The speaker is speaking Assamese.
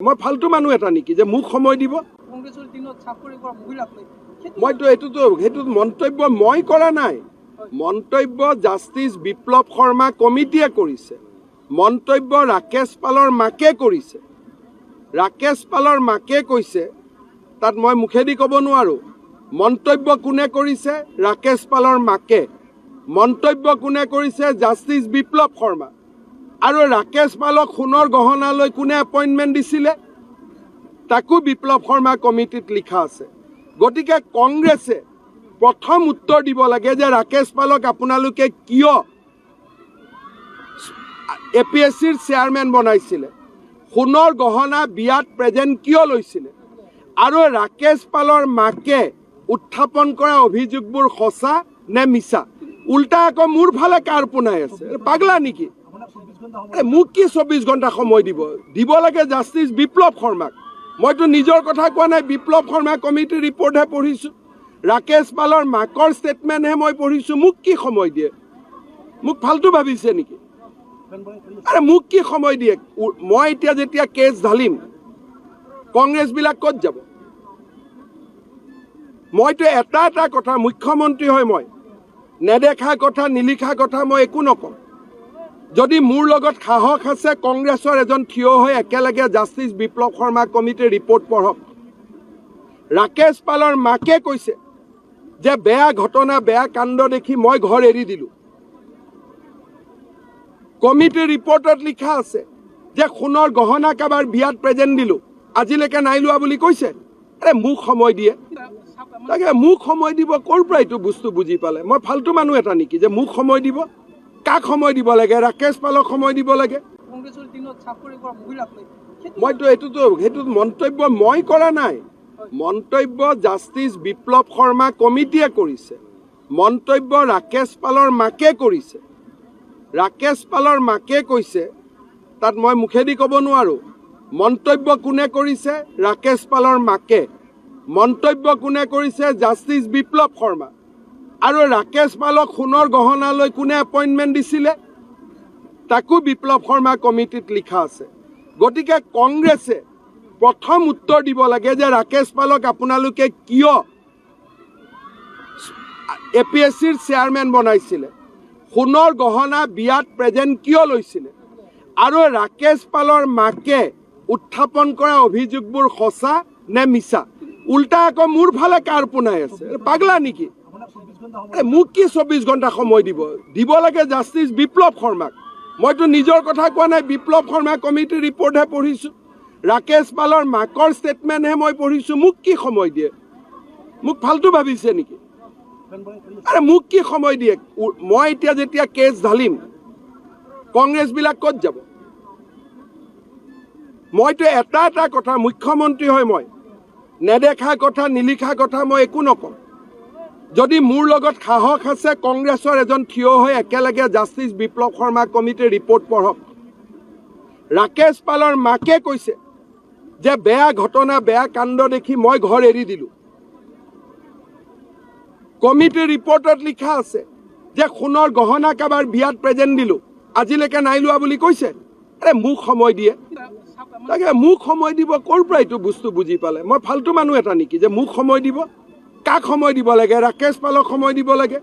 মই ফালতু মানুহ এটা নেকি যে মোক সময় দিব মইতো সেইটো মন্তব্য মই কৰা নাই মন্তব্য জাষ্টিস বিপ্লৱ শৰ্মা কমিটিয়ে কৰিছে মন্তব্য ৰাকেশ পালৰ মাকে কৰিছে ৰাকেশ পালৰ মাকে কৈছে তাত মই মুখেদি ক'ব নোৱাৰো মন্তব্য কোনে কৰিছে ৰাকেশ পালৰ মাকে মন্তব্য কোনে কৰিছে জাষ্টিস বিপ্লৱ শৰ্মা আৰু ৰাকেশ পালক সোণৰ গহনালৈ কোনে এপইণ্টমেণ্ট দিছিলে তাকো বিপ্লৱ শৰ্মা কমিটিত লিখা আছে গতিকে কংগ্ৰেছে প্ৰথম উত্তৰ দিব লাগে যে ৰাকেশ পালক আপোনালোকে কিয় এপিএছচিৰ চেয়াৰমেন বনাইছিলে সোণৰ গহনা বিয়াত প্ৰেজেণ্ট কিয় লৈছিলে আৰু ৰাকেশ পালৰ মাকে উত্থাপন কৰা অভিযোগবোৰ সঁচা নে মিছা উল্টা আকৌ মোৰ ফালে কাৰ পোনাই আছে পাগলা নেকি মোক কি 24 ঘণ্টা সময় দিব লাগে জাষ্টিস বিপ্লৱ শৰ্মাক মইতো নিজৰ কথা কোৱা নাই বিপ্লৱ শৰ্মা কমিটিৰ ৰিপৰ্টহে পঢ়িছোঁ ৰাকেশ পালৰ মাকৰ ষ্টেটমেণ্টহে মই পঢ়িছোঁ মোক কি সময় দিয়ে মোক ফালতু ভাবিছে নেকি আৰে মোক কি সময় দিয়ে মই এতিয়া যেতিয়া কেছ ঢালিম কংগ্ৰেছবিলাক ক'ত যাব মইতো এটা কথা মুখ্যমন্ত্ৰী হয় মই নেদেখা কথা নিলিখা কথা মই একো নকওঁ যদি মোৰ লগত সাহস আছে কংগ্ৰেছৰ এজন থিয় হৈ একেলগে জাষ্টিস বিপ্লৱ শৰ্মা কমিটিৰ ৰিপৰ্ট পঢ়ক ৰাকেশ পালৰ মাকে কৈছে যে বেয়া ঘটনা বেয়া কাণ্ড দেখি মই ঘৰ এৰি দিলোঁ কমিটিৰ ৰিপৰ্টত লিখা আছে যে সোণৰ গহনা কাবাৰ বিয়াত প্ৰেজেণ্ট দিলোঁ আজিলৈকে নাই লোৱা বুলি কৈছে আৰে মোক সময় দিয়ে তাকে মোক সময় দিব ক'ৰ পৰা এইটো বস্তু বুজি পালে মই ফালতু মানুহ এটা নেকি যে মোক সময় দিব কাক সময় দিব লাগে ৰাকেশ পালক সময় দিব লাগে মইতো সেইটো মন্তব্য মই কৰা নাই মন্তব্য জাষ্টিস বিপ্লৱ শৰ্মা কমিটিয়ে কৰিছে মন্তব্য ৰাকেশ পালৰ মাকে কৰিছে ৰাকেশ পালৰ মাকে কৈছে তাত মই মুখেদি ক'ব নোৱাৰো মন্তব্য কোনে কৰিছে ৰাকেশ পালৰ মাকে মন্তব্য কোনে কৰিছে জাষ্টিস বিপ্লৱ শৰ্মা আৰু ৰাকেশ পালক সোণৰ গহনালৈ কোনে এপইণ্টমেণ্ট দিছিলে তাকো বিপ্লৱ শৰ্মা কমিটিত লিখা আছে গতিকে কংগ্ৰেছে প্ৰথম উত্তৰ দিব লাগে যে ৰাকেশ পালক আপোনালোকে কিয় এপিএছচিৰ চেয়াৰমেন বনাইছিলে সোণৰ গহনা বিয়াত প্ৰেজেণ্ট কিয় লৈছিলে আৰু ৰাকেশ পালৰ মাকে উত্থাপন কৰা অভিযোগবোৰ সঁচা নে মিছা উল্টা আকৌ মোৰ ফালে কাৰ পোনাই আছে পাগলা নেকি মোক কি 24 ঘণ্টা সময় দিব লাগে জাষ্টিস বিপ্লৱ শৰ্মাক মইতো নিজৰ কথা কোৱা নাই বিপ্লৱ শৰ্মা কমিটিৰ ৰিপৰ্টহে পঢ়িছোঁ ৰাকেশ পালৰ মাকৰ ষ্টেটমেণ্টহে মই পঢ়িছোঁ মোক কি সময় দিয়ে মোক ফালতু ভাবিছে নেকি আৰে মোক কি সময় দিয়ে মই এতিয়া যেতিয়া কেছ ঢালিম কংগ্ৰেছবিলাক ক'ত যাব মইতো এটা কথা মুখ্যমন্ত্ৰী হয় মই নেদেখা কথা নিলিখা কথা মই একো নকওঁ যদি মোৰ লগত সাহস আছে কংগ্ৰেছৰ এজন থিয় হৈ একেলগে জাষ্টিস বিপ্লৱ শৰ্মা কমিটিৰ ৰিপৰ্ট পঢ়ক ৰাকেশ পালৰ মাকে কৈছে যে বেয়া ঘটনা বেয়া কাণ্ড দেখি মই ঘৰ এৰি দিলোঁ কমিটিৰ ৰিপৰ্টত লিখা আছে যে সোণৰ গহনা কাবাৰ বিয়াত প্ৰেজেণ্ট দিলোঁ আজিলৈকে নাই লোৱা বুলি কৈছে আৰে মোক সময় দিয়ে তাকে মোক সময় দিব ক'ৰ পৰা এইটো বস্তু বুজি পালে মই ফালতু মানুহ এটা নেকি যে মোক সময় দিব কাক সময় দিব লাগে ৰাকেশ পালক সময় দিব লাগে